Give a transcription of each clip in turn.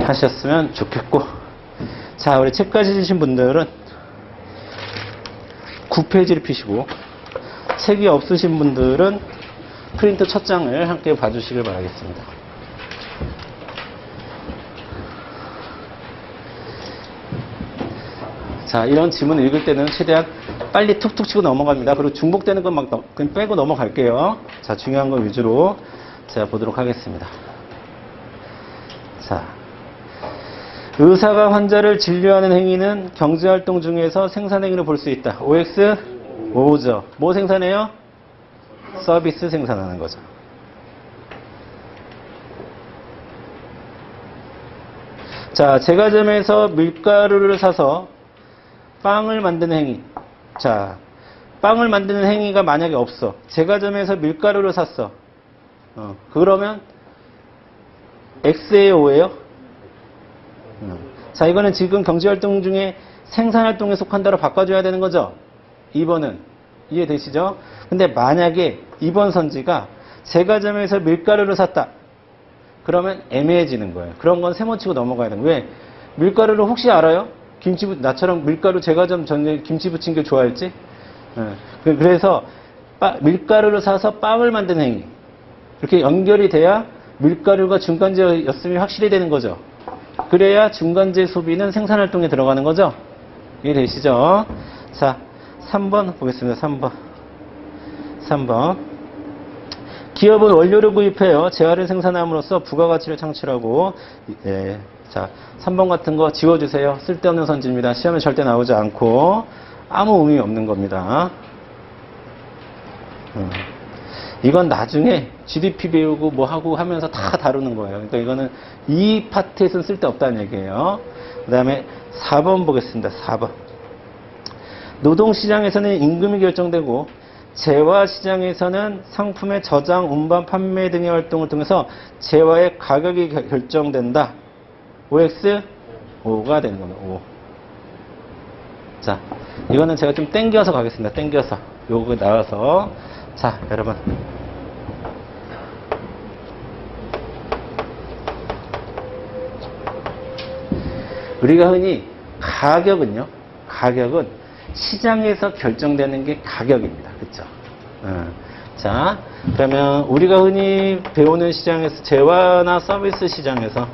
하셨으면 좋겠고. 자, 우리 책 가지신 분들은 9페이지를 피시고, 책이 없으신 분들은 프린트 첫 장을 함께 봐주시길 바라겠습니다. 자, 이런 지문 읽을 때는 최대한 빨리 툭툭 치고 넘어갑니다. 그리고 중복되는 건 막 그냥 빼고 넘어갈게요. 자, 중요한 거 위주로 제가 보도록 하겠습니다. 자, 의사가 환자를 진료하는 행위는 경제활동 중에서 생산행위로 볼 수 있다. OX? 오죠. 뭐 생산해요? 서비스 생산하는 거죠. 자, 제과점에서 밀가루를 사서 빵을 만드는 행위. 자, 빵을 만드는 행위가 만약에 없어. 제과점에서 밀가루를 샀어. 그러면 X예요, O예요? 자, 이거는 지금 경제활동 중에 생산활동에 속한다로 바꿔줘야 되는 거죠? 2번은. 이해되시죠? 근데 만약에 2번 선지가 제과점에서 밀가루를 샀다. 그러면 애매해지는 거예요. 그런 건 세모치고 넘어가야 되는 거예요. 왜? 밀가루를 혹시 알아요? 나처럼 밀가루 제과점 전에 김치 부친 게 좋아할지? 그래서 밀가루를 사서 빵을 만드는 행위. 이렇게 연결이 돼야 밀가루가 중간재였음이 확실히 되는 거죠. 그래야 중간재 소비는 생산활동에 들어가는 거죠. 이해되시죠? 자, 3번 보겠습니다. 3번. 기업은 원료를 구입해요. 재화를 생산함으로써 부가가치를 창출하고, 예. 자, 3번 같은 거 지워주세요. 쓸데없는 선지입니다. 시험에 절대 나오지 않고 아무 의미 없는 겁니다. 이건 나중에 GDP 배우고 뭐 하고 하면서 다 다루는 거예요. 그러니까 이거는 이 파트에서는 쓸데없다는 얘기예요. 그 다음에 4번 보겠습니다. 4번. 노동시장에서는 임금이 결정되고 재화시장에서는 상품의 저장, 운반, 판매 등의 활동을 통해서 재화의 가격이 결정된다. OX? O가 되는 겁니다. O. 자, 이거는 제가 좀 땡겨서 가겠습니다. 땡겨서. 요거 나와서. 자, 여러분. 우리가 흔히 가격은요. 가격은 시장에서 결정되는 게 가격입니다. 그렇죠? 자, 그러면 우리가 흔히 배우는 시장에서 재화나 서비스 시장에서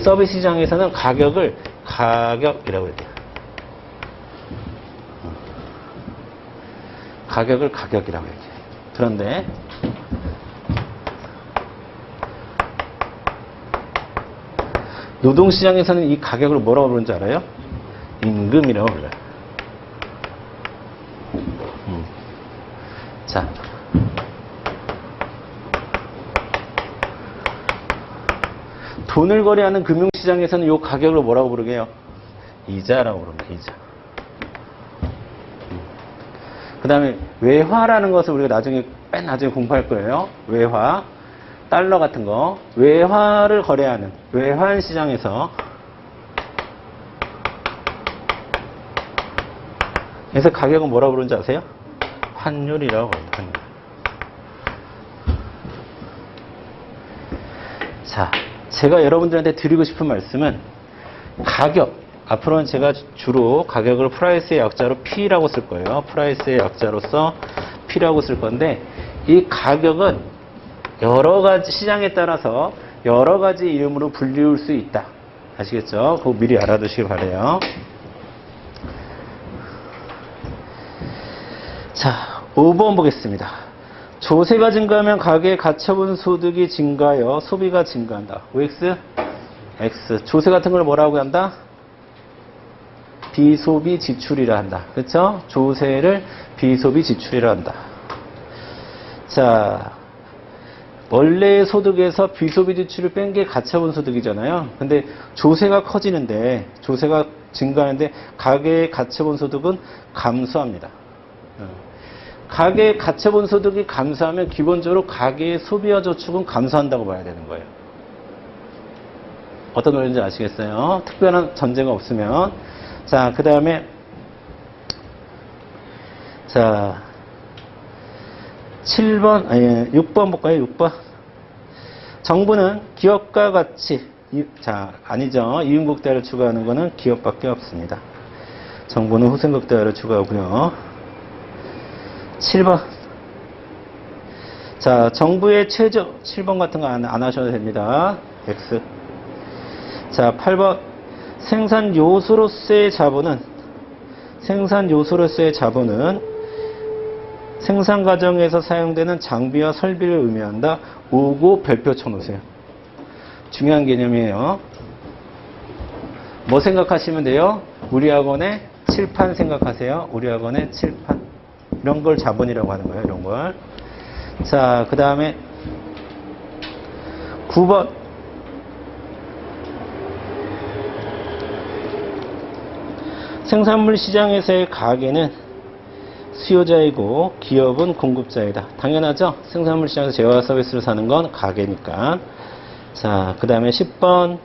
서비스 시장에서는 가격을 가격이라고 해야 돼요. 가격을 가격이라고 해야 돼요. 그런데 노동시장에서는 이 가격을 뭐라고 부르는지 알아요? 임금이라고 불러요. 자, 돈을 거래하는 금융시장에서는 이 가격을 뭐라고 부르게요? 이자라고 부릅니다. 이자. 그 다음에 외화라는 것을 우리가 나중에 맨 나중에 공부할 거예요. 외화, 달러 같은 거. 외화를 거래하는 외환 시장에서 그래서 가격은 뭐라고 부르는지 아세요? 환율이라고 합니다. 환율. 자, 제가 여러분들한테 드리고 싶은 말씀은 가격, 앞으로는 제가 주로 가격을 프라이스의 약자로 P라고 쓸 거예요. 프라이스의 약자로서 P라고 쓸 건데 이 가격은 여러 가지 시장에 따라서 여러 가지 이름으로 불리울 수 있다. 아시겠죠? 그거 미리 알아두시기 바라요. 자, 5번 보겠습니다. 조세가 증가하면 가계의 가처분 소득이 증가하여 소비가 증가한다. OX? X. 조세 같은 걸 뭐라고 한다? 비소비 지출이라 한다. 그렇죠? 조세를 비소비 지출이라 한다. 자, 원래의 소득에서 비소비 지출을 뺀 게 가처분 소득이잖아요. 근데 조세가 커지는데, 조세가 증가하는데 가계의 가처분 소득은 감소합니다. 가계의 가처분 소득이 감소하면 기본적으로 가계의 소비와 저축은 감소한다고 봐야 되는 거예요. 어떤 논리인지 아시겠어요? 특별한 전제가 없으면. 자, 그 다음에 자 7번, 아니 6번 볼까요? 6번. 정부는 기업과 같이, 자, 아니죠. 이윤국대화를 추구하는 거는 기업밖에 없습니다. 정부는 후생국대화를 추구하고요. 7번. 자, 정부의 최저, 7번 같은 거 안 하셔도 됩니다. X. 자, 8번. 생산 요소로서의 자본은 생산 과정에서 사용되는 장비와 설비를 의미한다. 5고 별표 쳐놓으세요. 중요한 개념이에요. 뭐 생각하시면 돼요? 우리 학원의 칠판 생각하세요. 우리 학원의 칠판. 이런 걸 자본이라고 하는 거예요. 이런 걸. 자, 그 다음에 9번. 생산물 시장에서의 가게는 수요자이고 기업은 공급자이다. 당연하죠? 생산물 시장에서 재화와 서비스를 사는 건 가게니까. 자, 그 다음에 10번.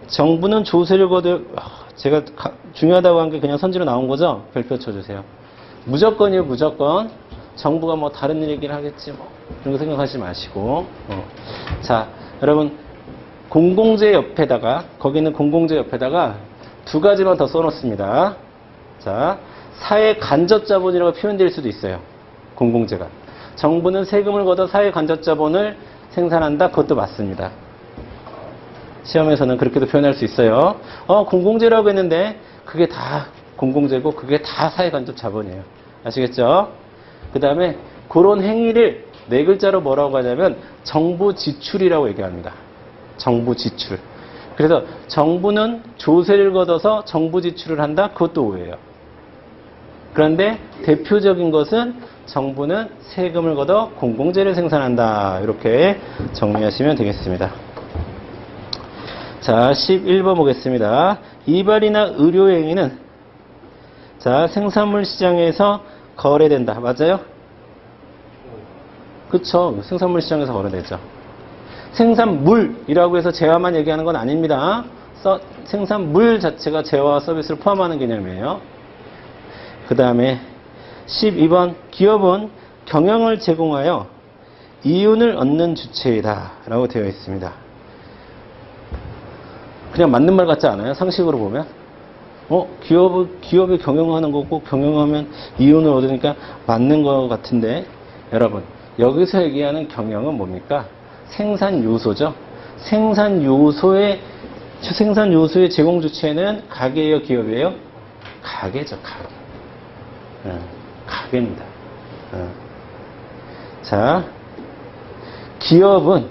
정부는 조세를 제가 중요하다고 한 게 그냥 선지로 나온 거죠? 별표 쳐주세요. 무조건이에요, 무조건. 정부가 뭐 다른 얘기를 하겠지, 뭐. 그런 거 생각하지 마시고. 자, 여러분, 공공재 옆에다가, 거기는 공공재 옆에다가 두 가지만 더 써놓습니다. 자, 사회 간접 자본이라고 표현될 수도 있어요. 공공재가. 정부는 세금을 걷어 사회 간접 자본을 생산한다. 그것도 맞습니다. 시험에서는 그렇게도 표현할 수 있어요. 공공재라고 했는데 그게 다 공공재고 그게 다 사회 간접 자본이에요. 아시겠죠? 그 다음에 그런 행위를 네 글자로 뭐라고 하냐면 정부 지출이라고 얘기합니다. 정부 지출. 그래서 정부는 조세를 걷어서 정부 지출을 한다? 그것도 오해예요. 그런데 대표적인 것은 정부는 세금을 걷어 공공재를 생산한다. 이렇게 정리하시면 되겠습니다. 자, 11번 보겠습니다. 이발이나 의료행위는 자, 생산물 시장에서 거래된다. 맞아요? 그쵸? 생산물 시장에서 거래되죠. 생산물이라고 해서 재화만 얘기하는 건 아닙니다. 생산물 자체가 재화와 서비스를 포함하는 개념이에요. 그 다음에 12번. 기업은 경영을 제공하여 이윤을 얻는 주체이다. 라고 되어 있습니다. 그냥 맞는 말 같지 않아요? 상식으로 보면. 기업이 경영하는 거고 경영하면 이윤을 얻으니까 맞는 것 같은데 여러분 여기서 얘기하는 경영은 뭡니까? 생산 요소죠. 생산 요소의 제공 주체는 가게예요, 기업이에요? 가게죠, 가게. 가게입니다. 자, 기업은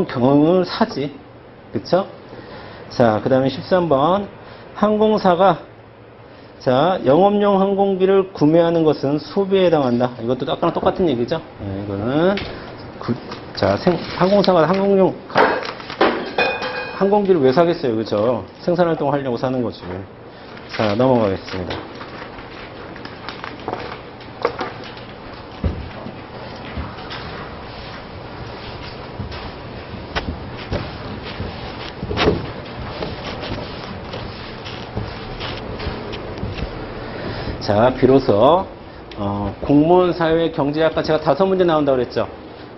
경영을 사지, 그렇죠? 자, 그 다음에 13번. 항공사가 자, 영업용 항공기를 구매하는 것은 소비에 해당한다. 이것도 아까랑 똑같은 얘기죠. 이거는 항공사가 항공기를 왜 사겠어요, 그죠? 생산활동 하려고 사는 거지. 자, 넘어가겠습니다. 자, 비로소 공무원 사회 경제학과 제가 5문제 나온다고 그랬죠.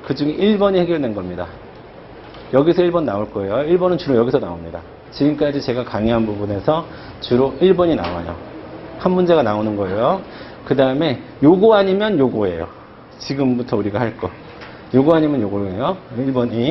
그 중에 1번이 해결된 겁니다. 여기서 1번 나올 거예요. 1번은 주로 여기서 나옵니다. 지금까지 제가 강의한 부분에서 주로 1번이 나와요. 한 문제가 나오는 거예요. 그 다음에 요거 아니면 요거예요. 지금부터 우리가 할 거. 요거 아니면 요거예요. 1번이.